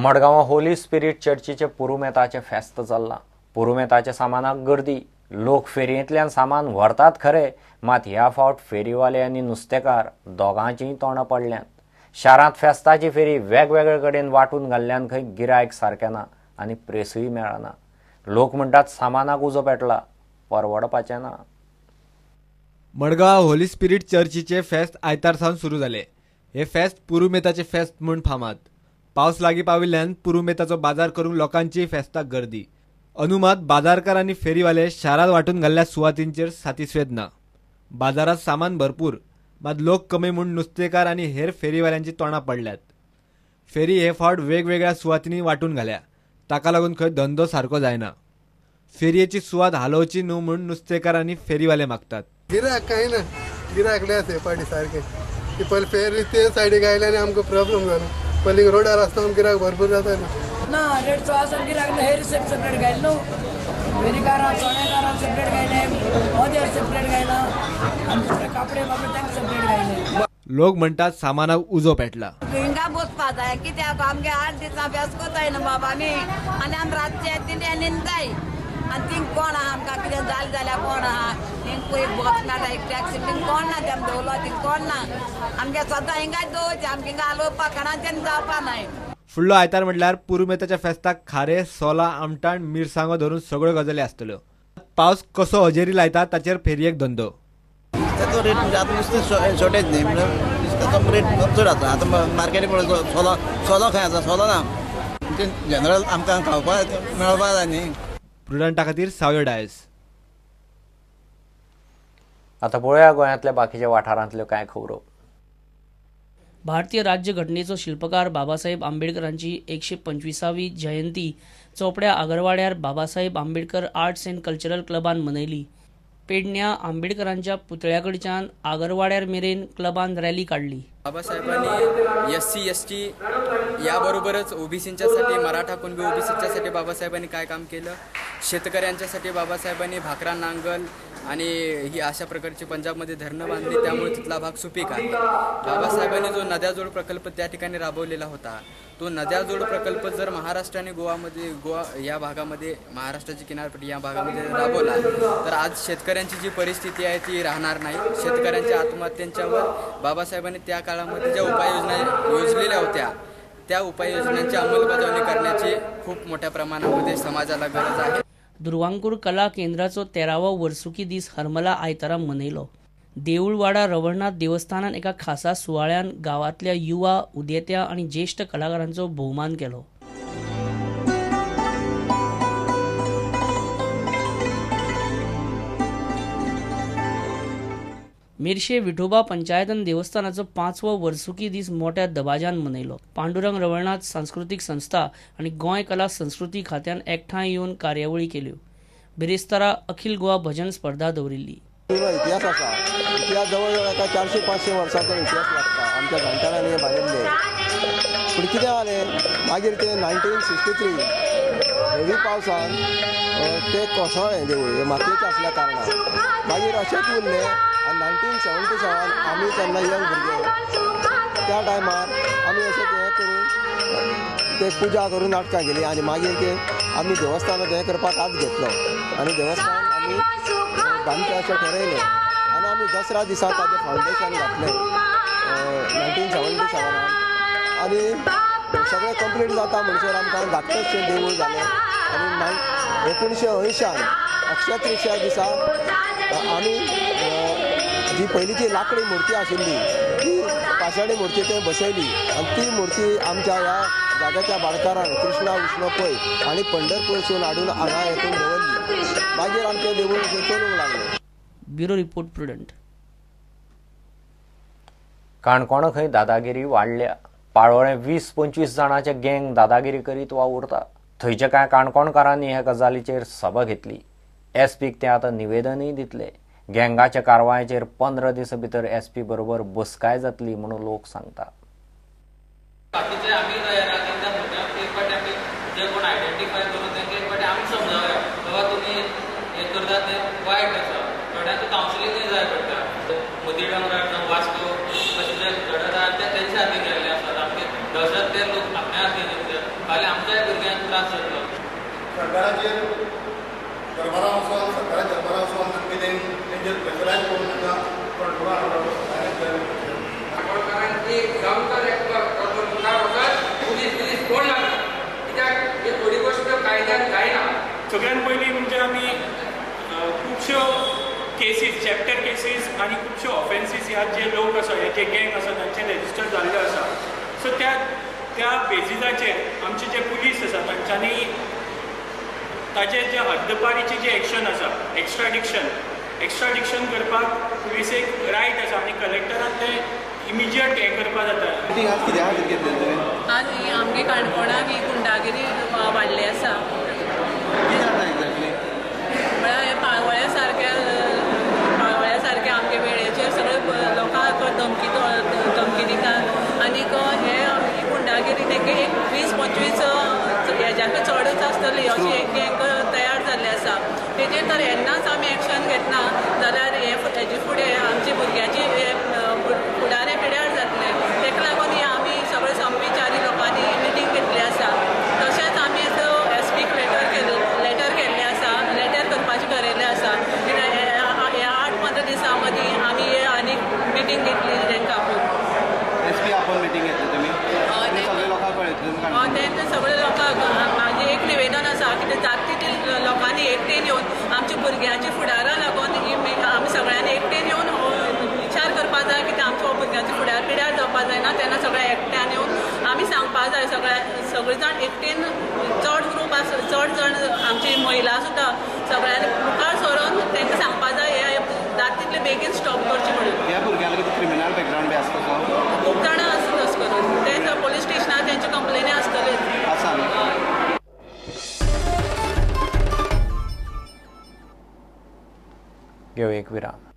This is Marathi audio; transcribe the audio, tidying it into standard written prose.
मडगांव होली स्पिरिट चर्चीचे पुरुमेताचे फेस्त चल्ला। पुरुमेताच्या सामानाक गर्दी, लोक फेरयेंतल्यान सामान व्हरतात खरे, मात ह्या फावट फेरीवाले आनी नुस्तेकार दोगांचीय तोंडां पडल्यांत। शारांत फेस्ताची फेरी वेगवेगळे कडेन वांटून घाल्ल्यान खंय गिरायक सारकें ना आनी प्रेसूय मेळना। लोक म्हणटात सामानाक उजो पेटला, परवडपाचें ना। मडगांव होली स्पिरिट चर्चीचे फेस्त आयतार सावन सुरू जाले। हे फेस्त पुरुमेताचे फेस्त म्हूण फामाद। पावस लागीं पाविल्ल्यान पुरुमेताचो बाजार करूंक लोकांची फेस्ताक गर्दी। अनुमात बाजारकार आनी फेरीवाले शारांत वांटून घाल्ल्या सुवातींचेर सातिस्वेद ना। बाजारात सामान भरपूर, मात लोक कमी म्हूण नुस्तेकार आनी हेर फेरीवाल्यांची तोंडां पडल्यात। फेरी हे फावट वेगवेगळ्या सुवातींनी वांटून घाल्या, ताका लागून खंय धंदो सारको जायना। फेरयेची सुवात हालोवची न्हू म्हूण नुस्तेकार आनी फेरीवाले मागतात। गिरायक काही ना, गिरायक लेस हे पाटी सारके ती पहिले फेरी ते सायडीक आयल्याने आमकां प्रॉब्लेम जालो। पयलीं रोडार आसतना गिरायक भरपूर जाता ना रेट आसन गिरायक हेर सेपरेट घायल न्हू, फेरीकारां चोणेकारां सेपरेट घायले, मदेर सेपरेट घायला आनी कापडे बापडे तांकां सेपरेट घायले। लोक म्हणटात सामानाक उजो पेटला। हिंगा बसपा जाय कित्याक आमगे 8 दिसां अभ्यास कोताय न्हू बाबा न्ही, आनी आमी रातचे तिने निंदाय आनी थिंग कोण आहा आमकां कितें जालें जाल्यार कोण आहा थिंग पळय बॉक्स मेळटा एक टॅक्सी थिंग कोण ना तेम दवलो थिंग कोण ना। आमगे सदां हिंगाच दवरचें, आमगे हिंगा हालोवपा कोणाचें जावपा नाय। फुडलो आयतार म्हटल्यार पुरुमेताच्या फेस्ताक खारे, सोला, आमटाण, मिरसांगो धरून सगळ्यो गजाली आसतल्यो। पावस कसो हजेरी लायता ताचेर फेरयेक धंदो। तो रेट म्हणजे आता नुसतं शॉर्टेज नाही, नुसतं रेट चड आसा। आतां मार्केटीक सोलो खंय आसा, सोलो ना, जनरल आमकां खावपाक मेळपा जाय न्ही। प्रुडंटा खातीर सावयो डायस। आता पळोवया गोंयांतल्या बाकीच्या वाठारांतल्यो कांय खबरो। भारतीय राज्यघटनेचो शिल्पकार बाबासाहेब आंबेडकरांची 125वी जयंती चोपड्या आगरवाड्यार Babasaheb Ambedkar arts and cultural क्लबान मनयली। पेडण्या आंबेडकरांच्या पुतळ्या कडच्यान आगरवाड्यार मेरेन क्लबान रॅली काढली। बाबासाहेबांनी SC ST याबरोबरच ओबीसींच्यासाठी, मराठा कुणबी ओबीसीच्यासाठी बाबासाहेबांनी काय काम केलं, शेतकऱ्यांच्यासाठी बाबासाहेबांनी भाकरा नांगल आणि ही अशा प्रकारची पंजाबमध्ये धरणं बांधली, त्यामुळे तिथला भाग सुपीक आहे। बाबासाहेबांनी जो नद्याजोड प्रकल्प त्या ठिकाणी राबवलेला होता, तो नद्याजोड प्रकल्प जर महाराष्ट्र आणि गोवा या भागामध्ये, महाराष्ट्राची किनारपट्टी या भागामध्ये राबवला तर आज शेतकऱ्यांची जी परिस्थिती आहे ती राहणार नाही। शेतकऱ्यांच्या आत्महत्यांच्यावर बाबासाहेबांनी त्या काळामध्ये ज्या उपाययोजना योजलेल्या होत्या, त्या उपाययोजनांची अंमलबजावणी करण्याची खूप मोठ्या प्रमाणामध्ये समाजाला गरज आहे। दुर्वांकूर कला केंद्राचो 13वा वर्सुकी दीस हरमला आयतारा मनयलो। देऊळवाडा रवळनाथ देवस्थानान एका खासा सुवाळ्यान गावातल्या युवा, उदेत्या आणि ज्येष्ठ कलाकारांचो भोवमान केलो। मेर्शे विठोबा पंचायतन देवस्थानाचो 5वो वर्सुकी दीस मोठ्या दबाज्यान मनयलो। पांडुरंग रवळनाथ सांस्कृतिक संस्था आणि गोंय कला संस्कृती खात्यान एकठांय येवन कार्यावळी केल्यो। बिरेस्तारा अखिल गोवा भजन स्पर्धा दवरिल्ली। इतिहास आसा, इतिहास जवळ जवळ एका 400-500 वर्सांचो इतिहास लागता आमच्या जाणट्यांनी हे बांदिल्ले। पूण कितें जालें, मागीर ते 1963 हेवी पावसान ते कोसळ्ळें देवूळ, हे मातयेचें आसल्या कारणान मागीर अशेंच उरलें। आनी 1977 आमी तेन्ना यंग भुरगे, त्या टायमार आमी अशें हें करून ते पुजा करून नाटकां केली आनी मागीर ते आमी देवस्थानात हें करपाक हात घेतलो आनी देवस्थान आमी बांदचें अशें ठरयलें आनी आमी दसरा दिसा ताचें फावंडेशन घातलें 1977 आनी सगळें कंप्लीट जाता म्हणसर आमकां धाकटेंशें देवूळ जालें आनी 1980 अक्षय तृतीया दिसा आमी जी पयलींची लाकडी मुर्ती आशिल्ली ती पाशाणी मुर्ती थंय बसयली आनी ती मुर्ती आमच्या ह्या जाग्याच्या बाळकारांक कृष्णा विष्णू पै आनी पंढरपूरसून हाडून हांगा हेतून दवरली। मागीर आमचें देवूळ चलूंक लागलें। Bureau report prudent. काणकोण खंय दादागिरी वाडल्या। पाळोळें 20-25 जाणांचे गँग दादागिरी करीत वावुरता। थंयच्या कांय काणकोणकारांनी ह्या गजालीचेर सभा घेतली। SPक ते आतां निवेदनय दितले। गँगाच्या कारवायेचेर 15 दिसां भितर SP बरोबर बसकाय जातली म्हणून लोक सांगतात। लोक आपल्या सरकाराचेर दरबारा वचून सरकाराच्या दरबारा वचून कितें तेंचेर प्रेशरायज करून तांकां कंट्रोलार काणकोणकारांची जबाबदार मुखार वचत पुलीस कोण लागना कित्याक ही थोडी गोश्ट कायद्यान जायना. सगळ्यात पयलीं म्हणजे आमी खुबश्यो केसीस चॅप्टर केसीस आनी खुबश्यो ऑफेन्सीस ह्या जे लोक आसा जे गँग आसा तांचे रेजिस्टर जाल्ले आसा. सो त्या बेसिसाचेर आमचे जे पुलीस आसा तांच्यांनी ताचे जे हद्दपारीची जी एक्शन आसा एक्स्ट्राडिक्शन करपाक पुलिसेक रायट आसा आनी कलेक्टरान तें इमिजिएट हें करपा जाता. मिटींग आज कित्या खातीर घेतलेली तुवें? आज ही आमगे काणकोणाक ही गुंडागिरी वाडली आसा. कितें जाता एक्झॅक्टली? म्हळ्यार हे पाळवळ्या सारके आमगे वेळेचेर सगळे लोकांक धमकी दितात आनीक हे गुंडागिरी तेंगे 20-25 हेज्याक चडच आसतली अशी एक गँग तयार जाल्ली आसा. तेजेर तर येन्नाच आमी एक्शन घेतना जाल्यार हेजे फुडें आमची भुरग्याची फुडारे पिड्यार जातले. तेका लागून ही आमी सगळे संविचारी लोकांनी मिटींग घेतली आसा. तशेंच आमी एसपीक लेटर केल्लें आसा, लेटर करपाचें थारायल्लें आसा. ह्या 8-15 दिसां मदीं आमी आनीक मिटींग घेतली तांकां आपूण. एसपी आपोवन मिटींग घेतली तुमी? सगळे लोकांक कळयतले? तेन्ना सगळे लोकांक म्हाजें एक निवेदन आसा की जाता तितल्या लोकांनी एकटेन येवन आमच्या भुरग्यांच्या फुडारा लागून आमी सगळ्यांनी एकटेन येवन विचार करपाक जाय की आमच्या भुरग्यांच्या फुडार पिड्यार जावपाक जायना. तेन्ना सगळ्या एकट्यान येवन आमी सांगपाक जाय सगळे जाण एकटेन चड ग्रूप आसा चड जण आमची महिला सुद्दां सगळ्यांनी मुखार सरून तांकां सांगपाक जाय हे जाता तितले बेगीन स्टॉप करचें म्हणून. ह्या भुरग्यांक कितें क्रिमिनल बॅकग्रावंड बी आसता तो? खूब जाणां आसा तशें करून ते पोलीस स्टेशनार तेंच्यो कंप्लेनी आसतल्योच. आसा न्ही? घेऊ एक विराम.